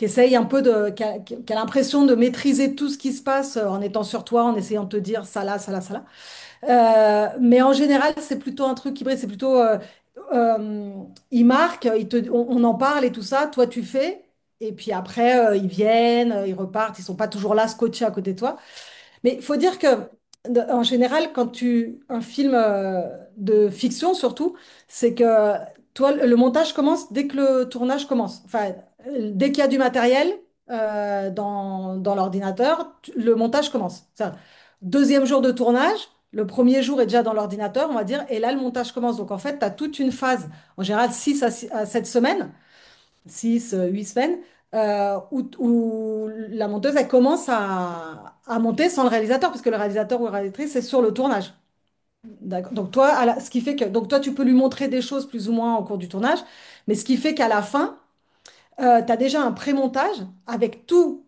essaye un peu qui a l'impression de maîtriser tout ce qui se passe en étant sur toi, en essayant de te dire ça là, ça là, ça là. Mais en général, c'est plutôt un truc hybride, c'est plutôt, euh, ils marquent, on en parle et tout ça, toi tu fais, et puis après, ils viennent, ils repartent, ils sont pas toujours là, scotchés à côté de toi. Mais il faut dire que, en général, un film de fiction surtout, c'est que toi, le montage commence dès que le tournage commence. Enfin, dès qu'il y a du matériel dans l'ordinateur, le montage commence. Deuxième jour de tournage, le premier jour est déjà dans l'ordinateur, on va dire, et là, le montage commence. Donc, en fait, tu as toute une phase, en général, 7 semaines, 6 8 semaines, où la monteuse, elle commence à monter sans le réalisateur, parce que le réalisateur ou la réalisatrice, c'est sur le tournage. D'accord. Donc, toi, ce qui fait que, donc, toi, tu peux lui montrer des choses plus ou moins au cours du tournage, mais ce qui fait qu'à la fin, tu as déjà un pré-montage avec tout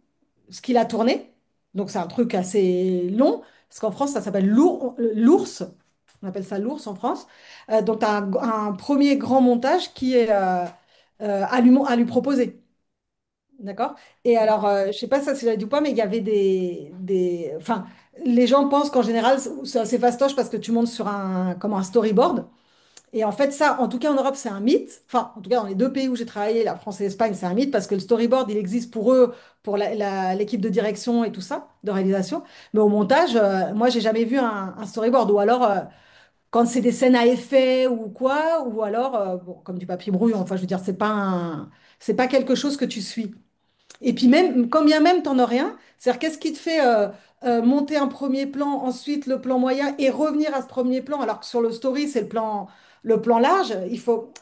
ce qu'il a tourné. Donc, c'est un truc assez long, parce qu'en France, ça s'appelle l'ours. On appelle ça l'ours en France. Donc, tu as un premier grand montage qui est à lui proposer. D'accord? Et alors, je sais pas ça si j'avais dit ou pas, mais il y avait Enfin, les gens pensent qu'en général, c'est assez fastoche parce que tu montes sur comme un storyboard. Et en fait, ça, en tout cas en Europe, c'est un mythe. Enfin, en tout cas, dans les deux pays où j'ai travaillé, la France et l'Espagne, c'est un mythe parce que le storyboard, il existe pour eux, pour l'équipe de direction et tout ça, de réalisation. Mais au montage, moi, j'ai jamais vu un storyboard. Ou alors, quand c'est des scènes à effet ou quoi, ou alors, bon, comme du papier brouillon. Enfin, je veux dire, c'est pas quelque chose que tu suis. Et puis même, quand bien même t'en as rien, c'est-à-dire qu'est-ce qui te fait monter un premier plan, ensuite le plan moyen et revenir à ce premier plan, alors que sur le story, c'est le plan large,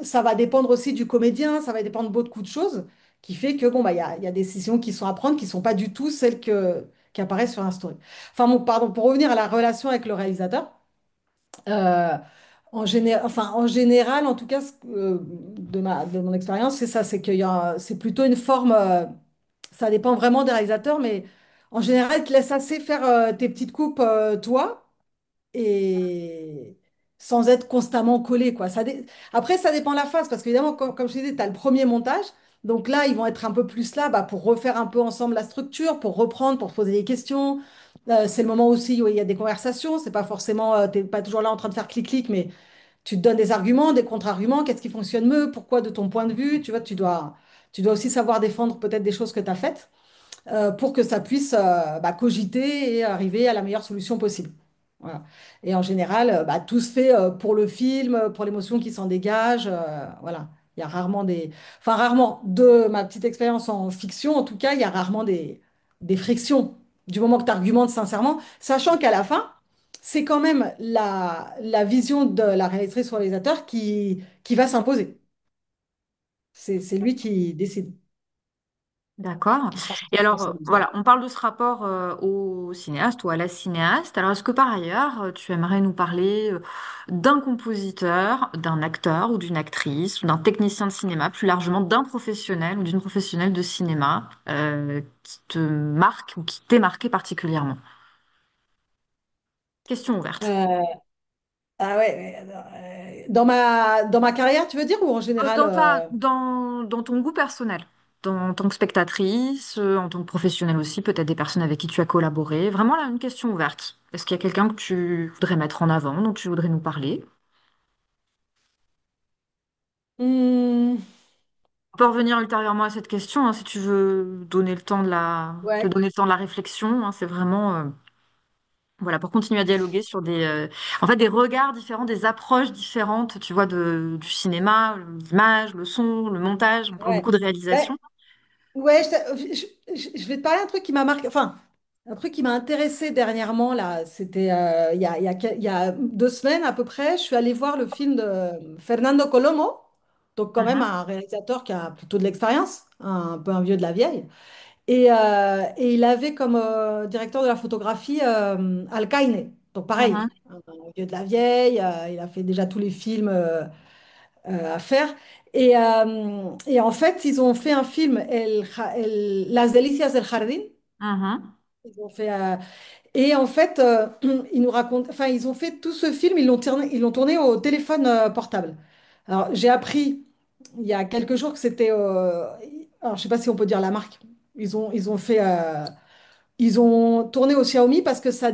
ça va dépendre aussi du comédien, ça va dépendre de beaucoup de choses, qui fait que bon, bah, il y a des décisions qui sont à prendre qui ne sont pas du tout celles qui apparaissent sur un story. Enfin bon, pardon, pour revenir à la relation avec le réalisateur, euh, en général, en tout cas, de mon expérience, c'est ça, c'est plutôt une forme. Ça dépend vraiment des réalisateurs, mais en général, ils te laissent assez faire tes petites coupes, toi, et sans être constamment collé, quoi. Après, ça dépend de la phase, parce qu'évidemment, comme je te disais, tu as le premier montage. Donc là, ils vont être un peu plus là bah, pour refaire un peu ensemble la structure, pour reprendre, pour se poser des questions. C'est le moment aussi où il y a des conversations. C'est pas forcément, t'es pas toujours là en train de faire clic-clic, mais tu te donnes des arguments, des contre-arguments. Qu'est-ce qui fonctionne mieux? Pourquoi de ton point de vue? Tu vois, tu dois aussi savoir défendre peut-être des choses que tu as faites pour que ça puisse bah, cogiter et arriver à la meilleure solution possible. Voilà. Et en général, bah, tout se fait pour le film, pour l'émotion qui s'en dégage. Voilà. Il y a rarement des... Enfin, rarement, de ma petite expérience en fiction, en tout cas, il y a rarement des frictions. Du moment que tu argumentes sincèrement, sachant qu'à la fin, c'est quand même la vision de la réalisatrice ou réalisateur qui va s'imposer. C'est lui qui décide, D'accord. qui sera Et alors, responsable. voilà, on parle de ce rapport au cinéaste ou à la cinéaste. Alors, est-ce que par ailleurs, tu aimerais nous parler d'un compositeur, d'un acteur ou d'une actrice, ou d'un technicien de cinéma, plus largement d'un professionnel ou d'une professionnelle de cinéma qui te marque ou qui t'est marqué particulièrement? Question ouverte. Euh, Ah ouais, dans ma carrière, tu veux dire, ou en général Dans ton goût personnel, en tant que spectatrice, en tant que professionnelle aussi, peut-être des personnes avec qui tu as collaboré. Vraiment là, une question ouverte. Est-ce qu'il y a quelqu'un que tu voudrais mettre en avant, dont tu voudrais nous parler? hmm, On peut revenir ultérieurement à cette question, hein, si tu veux donner le temps te ouais, donner le temps de la réflexion. Hein, c'est vraiment, voilà, pour continuer à dialoguer sur en fait, des regards différents, des approches différentes, tu vois, du cinéma, l'image, le son, le montage. On parle ouais. beaucoup de Ouais, réalisation. ouais, je vais te parler d'un truc qui m'a marqué. Enfin, un truc qui m'a intéressé dernièrement, là, c'était il y a 2 semaines à peu près, je suis allée voir le film de Fernando Colomo, donc quand même Mhm, un réalisateur qui a plutôt de l'expérience, un peu un vieux de la vieille. Et il avait comme directeur de la photographie Alcaine. Donc pareil, mhm, un vieux de la vieille, il a fait déjà tous les films à faire. Et en fait, ils ont fait un film, Las Delicias del Jardín. mhm, Ils ont fait, et en fait, ils nous racontent, enfin, ils ont fait tout ce film, ils l'ont tourné au téléphone portable. Alors, j'ai appris il y a quelques jours que c'était, alors je sais pas si on peut dire la marque. Ils ont fait, ils ont tourné au Xiaomi parce que ça a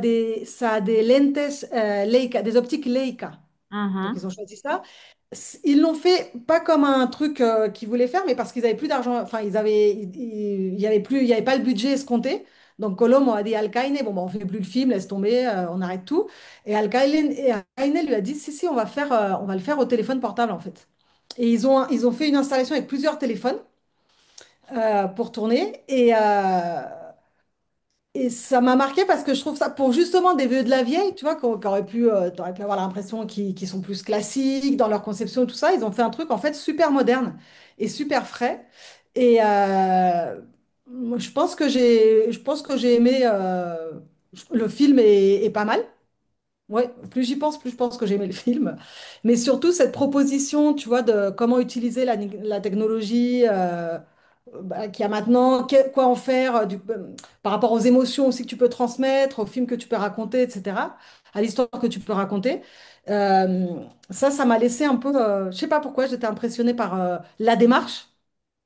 des lentes Leica, des optiques Leica. Donc, ils mhm, ont choisi ça. Ils l'ont fait pas comme un truc qu'ils voulaient faire, mais parce qu'ils avaient plus d'argent. Enfin, il y avait plus, il y avait pas le budget escompté. Donc, Colombo a dit à Alcaine, bon, bah, on fait plus le film, laisse tomber, on arrête tout. Et Alcaine lui a dit, si, si, on va le faire au téléphone portable, en fait. Et ils ont fait une installation avec plusieurs téléphones pour tourner. Et ça m'a marqué parce que je trouve ça, pour justement des vieux de la vieille, tu vois, t'aurais pu avoir l'impression qu'ils sont plus classiques dans leur conception et tout ça. Ils ont fait un truc en fait super moderne et super frais. Moi, je pense que j'ai aimé. Le film est pas mal. Ouais, plus j'y pense, plus je pense que j'ai aimé le film. Mais surtout cette proposition, tu vois, de comment utiliser la technologie qu'il y a maintenant, quoi en faire par rapport aux émotions aussi que tu peux transmettre, aux films que tu peux raconter, etc., à l'histoire que tu peux raconter. Euh, ça m'a laissé un peu, je sais pas pourquoi, j'étais impressionnée par la démarche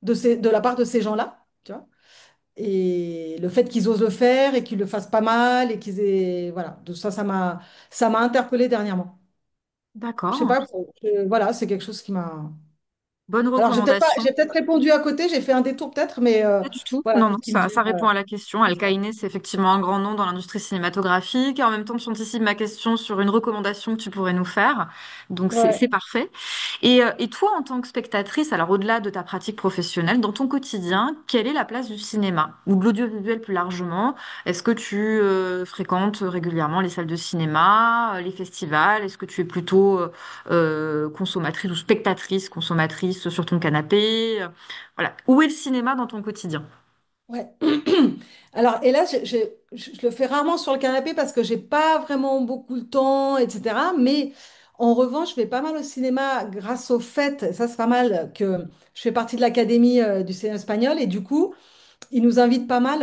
de la part de ces gens-là, tu vois. Et le fait qu'ils osent le faire et qu'ils le fassent pas mal et qu'ils aient... Voilà, de ça m'a interpellée dernièrement. Je sais d'accord. pas, voilà, c'est quelque chose qui m'a... Bonne Alors, recommandation. j'ai peut-être répondu à côté, j'ai fait un détour peut-être, mais Pas du tout. voilà, Non, c'est non, ce qui me ça, vient. ça répond à la question. Al-Qaïné, c'est effectivement un grand nom dans l'industrie cinématographique. Et en même temps, tu anticipes ma question sur une recommandation que tu pourrais nous faire. Donc, c'est Ouais. parfait. Et toi, en tant que spectatrice, alors au-delà de ta pratique professionnelle, dans ton quotidien, quelle est la place du cinéma ou de l'audiovisuel plus largement? Est-ce que tu fréquentes régulièrement les salles de cinéma, les festivals? Est-ce que tu es plutôt consommatrice ou spectatrice, consommatrice sur ton canapé? Voilà. Où est le cinéma dans ton quotidien? Ouais. Alors, et là, je le fais rarement sur le canapé parce que j'ai pas vraiment beaucoup de temps, etc. Mais en revanche, je vais pas mal au cinéma grâce au fait, et ça c'est pas mal, que je fais partie de l'Académie du cinéma espagnol et du coup, ils nous invitent pas mal.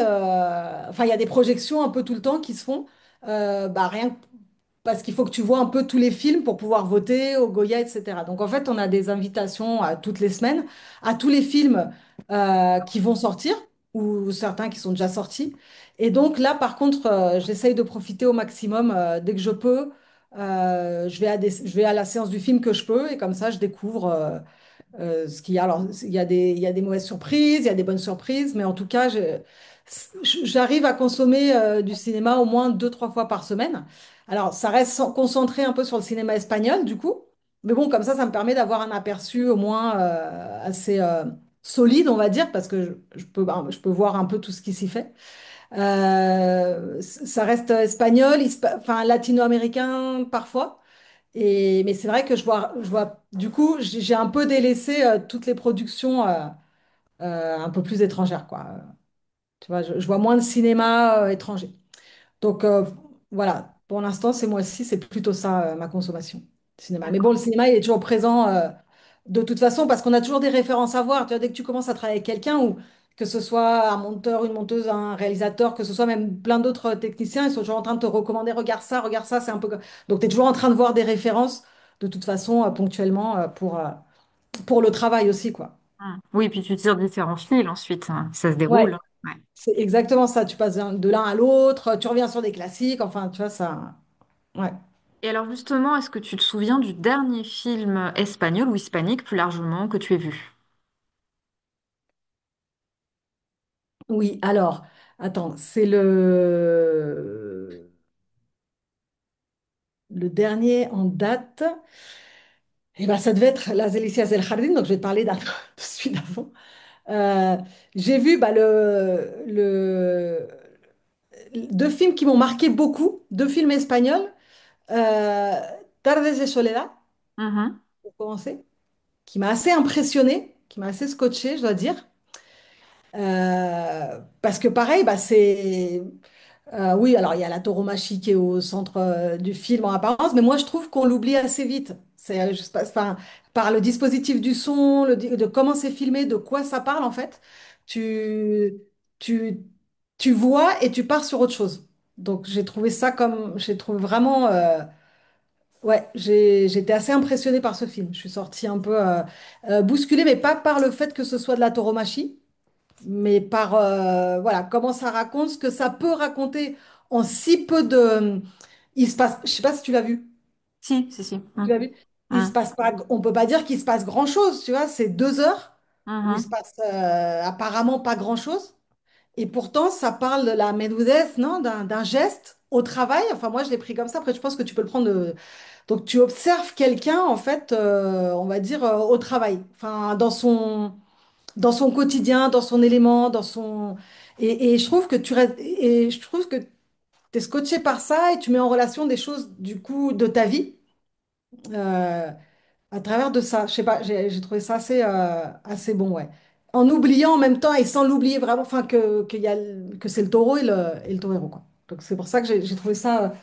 Enfin, il y a des projections un peu tout le temps qui se font. Rien que parce qu'il faut que tu vois un peu tous les films pour pouvoir voter au Goya, etc. Donc en fait, on a des invitations toutes les semaines à tous les films qui vont sortir ou certains qui sont déjà sortis. Et donc là, par contre, j'essaye de profiter au maximum dès que je peux. Je vais à la séance du film que je peux et comme ça, je découvre ce qu'il y a. Alors, il y a des mauvaises surprises, il y a des bonnes surprises, mais en tout cas, j'arrive à consommer du cinéma au moins 2, 3 fois par semaine. Alors, ça reste concentré un peu sur le cinéma espagnol, du coup. Mais bon, comme ça me permet d'avoir un aperçu au moins assez solide, on va dire, parce que je peux voir un peu tout ce qui s'y fait. Ça reste espagnol, enfin latino-américain parfois. Mais c'est vrai que du coup, j'ai un peu délaissé toutes les productions un peu plus étrangères, quoi. Tu vois, je vois moins de cinéma étranger. Donc voilà, pour l'instant, ces mois-ci, c'est plutôt ça ma consommation de cinéma. Mais bon, le cinéma, il est toujours présent de toute façon parce qu'on a toujours des références à voir. Tu vois, dès que tu commences à travailler avec quelqu'un ou que ce soit un monteur, une monteuse, un réalisateur, que ce soit même plein d'autres techniciens, ils sont toujours en train de te recommander, regarde ça, c'est un peu... Donc, tu es toujours en train de voir des références de toute façon ponctuellement pour le travail aussi, quoi. Oui, puis tu tires différents fils ensuite, hein. Ça se Ouais, déroule. Ouais. c'est exactement ça. Tu passes de l'un à l'autre, tu reviens sur des classiques, enfin, tu vois, ça... Ouais. Et alors justement, est-ce que tu te souviens du dernier film espagnol ou hispanique plus largement que tu aies vu? Oui, alors, attends, c'est le dernier en date. Eh ben, ça devait être Las Delicias del Jardín, donc je vais te parler de celui d'avant. Euh, j'ai vu bah, deux films qui m'ont marqué beaucoup, deux films espagnols. Euh, Tardes de Soledad, Mhm. pour commencer, qui m'a assez impressionné, qui m'a assez scotché, je dois dire. Parce que pareil, bah, c'est... oui, alors il y a la tauromachie qui est au centre du film en apparence, mais moi je trouve qu'on l'oublie assez vite. C'est juste enfin, par le dispositif du son, de comment c'est filmé, de quoi ça parle en fait. Tu, tu, tu vois et tu pars sur autre chose. Donc j'ai trouvé ça comme, j'ai trouvé vraiment, ouais, j'étais assez impressionnée par ce film. Je suis sortie un peu bousculée, mais pas par le fait que ce soit de la tauromachie mais par voilà comment ça raconte, ce que ça peut raconter en si peu de. Il se passe, je sais pas si tu l'as vu. Si, si, si. Tu l'as vu? Il se Mhm. passe pas, on peut pas dire qu'il se passe grand-chose, tu vois. C'est 2 heures où il se Mhm. passe apparemment pas grand-chose. Et pourtant, ça parle de la menudez, non? D'un geste au travail. Enfin, moi, je l'ai pris comme ça. Après, je pense que tu peux le prendre. Donc, tu observes quelqu'un, en fait, on va dire, au travail. Enfin, dans son quotidien, dans son élément, dans son... Et je trouve que tu restes, et je trouve que tu es scotché par ça et tu mets en relation des choses du coup de ta vie euh, à travers de ça. Je sais pas, j'ai trouvé ça assez bon, ouais. En oubliant en même temps et sans l'oublier vraiment, enfin que c'est le taureau et le taureau, quoi. Donc c'est pour ça que j'ai trouvé ça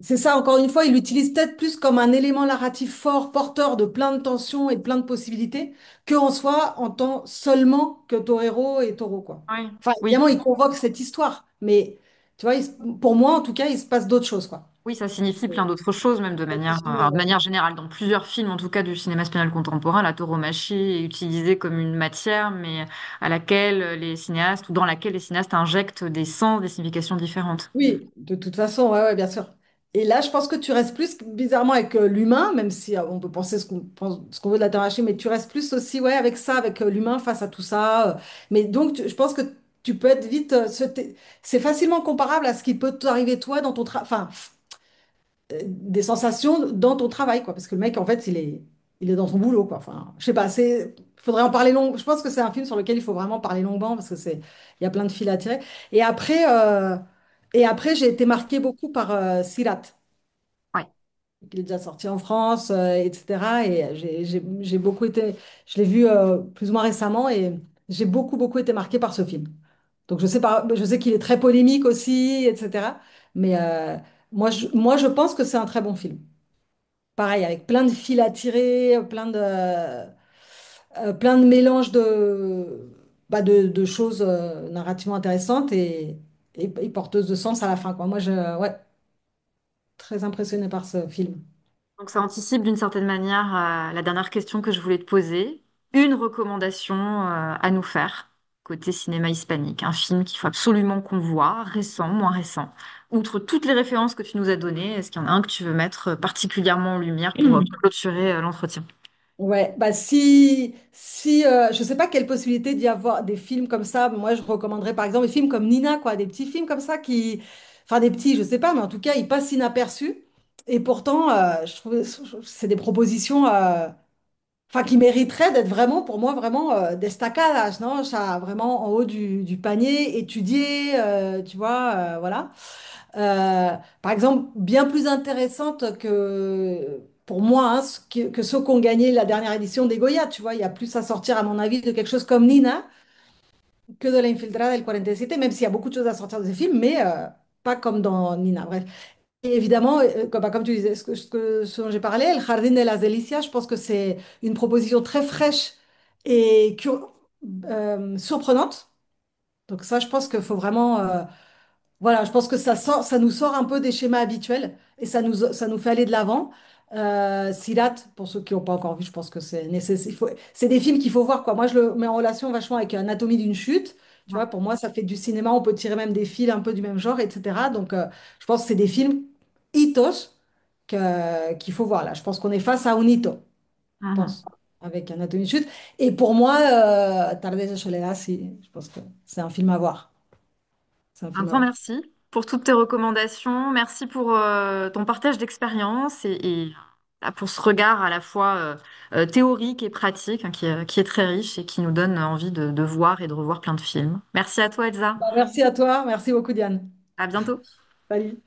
c'est ça, encore une fois, il l'utilise peut-être plus comme un élément narratif fort, porteur de plein de tensions et de plein de possibilités, que en soi, en tant seulement que Torero et Taureau, quoi. Oui, Enfin, oui, évidemment, il convoque cette histoire, mais tu vois, pour moi, en tout cas, il se passe d'autres choses, quoi. oui, ça signifie plein d'autres choses, même alors, de manière générale. Dans plusieurs films, en tout cas du cinéma espagnol contemporain, la tauromachie est utilisée comme une matière, mais à laquelle les cinéastes, ou dans laquelle les cinéastes injectent des sens, des significations différentes. Oui, de toute façon, ouais, ouais, bien sûr. Et là, je pense que tu restes plus bizarrement avec l'humain, même si on peut penser ce qu'on veut de la Terre mais tu restes plus aussi ouais, avec ça, avec l'humain face à tout ça. Mais donc, je pense que tu peux être vite. C'est facilement comparable à ce qui peut t'arriver toi dans ton travail. Enfin, des sensations dans ton travail, quoi. Parce que le mec, en fait, il est dans son boulot, quoi. Enfin, je sais pas, faudrait en parler long. Je pense que c'est un film sur lequel il faut vraiment parler longuement parce que il y a plein de fils à tirer. Et après, euh, et après, j'ai été marquée beaucoup par Sirat. Ouais. Il est déjà sorti en France, etc. Et j'ai beaucoup été, je l'ai vu plus ou moins récemment et j'ai beaucoup, beaucoup été marquée par ce film. Donc je sais pas, je sais qu'il est très polémique aussi, etc. Mais moi, je pense que c'est un très bon film. Pareil, avec plein de fils à tirer, plein de mélanges de choses narrativement intéressantes et porteuses de sens à la fin, quoi. Moi, ouais, très impressionnée par ce film. Donc ça anticipe d'une certaine manière la dernière question que je voulais te poser. Une recommandation à nous faire côté cinéma hispanique, un film qu'il faut absolument qu'on voit, récent, moins récent. Outre toutes les références que tu nous as données, est-ce qu'il y en a un que tu veux mettre particulièrement en lumière pour clôturer l'entretien? Ouais, bah je sais pas quelle possibilité d'y avoir des films comme ça. Moi, je recommanderais par exemple des films comme Nina, quoi, des petits films comme ça enfin des petits, je sais pas, mais en tout cas, ils passent inaperçus. Et pourtant, je trouve c'est des propositions, enfin, qui mériteraient d'être vraiment, pour moi, vraiment destacadas, non? Ça, vraiment en haut du panier, étudiées, tu vois, voilà. Euh, Par exemple, bien plus intéressante que, pour moi, hein, que ceux qui ont gagné la dernière édition des Goya. Tu vois, il y a plus à sortir, à mon avis, de quelque chose comme Nina que de La Infiltrada del 47, même s'il y a beaucoup de choses à sortir de ces films, mais pas comme dans Nina. Bref. Et évidemment, comme tu disais, ce dont j'ai parlé, El Jardín de las Delicias, je pense que c'est une proposition très fraîche et surprenante. Donc ça, je pense qu'il faut vraiment... voilà, je pense que ça nous sort un peu des schémas habituels et ça nous fait aller de l'avant. Silat, pour ceux qui n'ont pas encore vu, je pense que c'est nécessaire. C'est des films qu'il faut voir, quoi. Moi, je le mets en relation vachement avec Anatomie d'une chute. Tu vois, pour moi, ça fait du cinéma. On peut tirer même des fils un peu du même genre, etc. Donc, je pense que c'est des films hitos qu'il faut voir là. Je pense qu'on est face à un hito, je Mhm. pense, avec Anatomie d'une chute. Et pour moi, Tardes de Soledad, je pense que c'est un film à voir. C'est un Un film à grand voir. merci pour toutes tes recommandations. Merci pour ton partage d'expérience et pour ce regard à la fois théorique et pratique, hein, qui est très riche et qui nous donne envie de voir et de revoir plein de films. Merci à toi, Elsa. Bah, merci à toi, merci beaucoup Diane. À bientôt. Salut.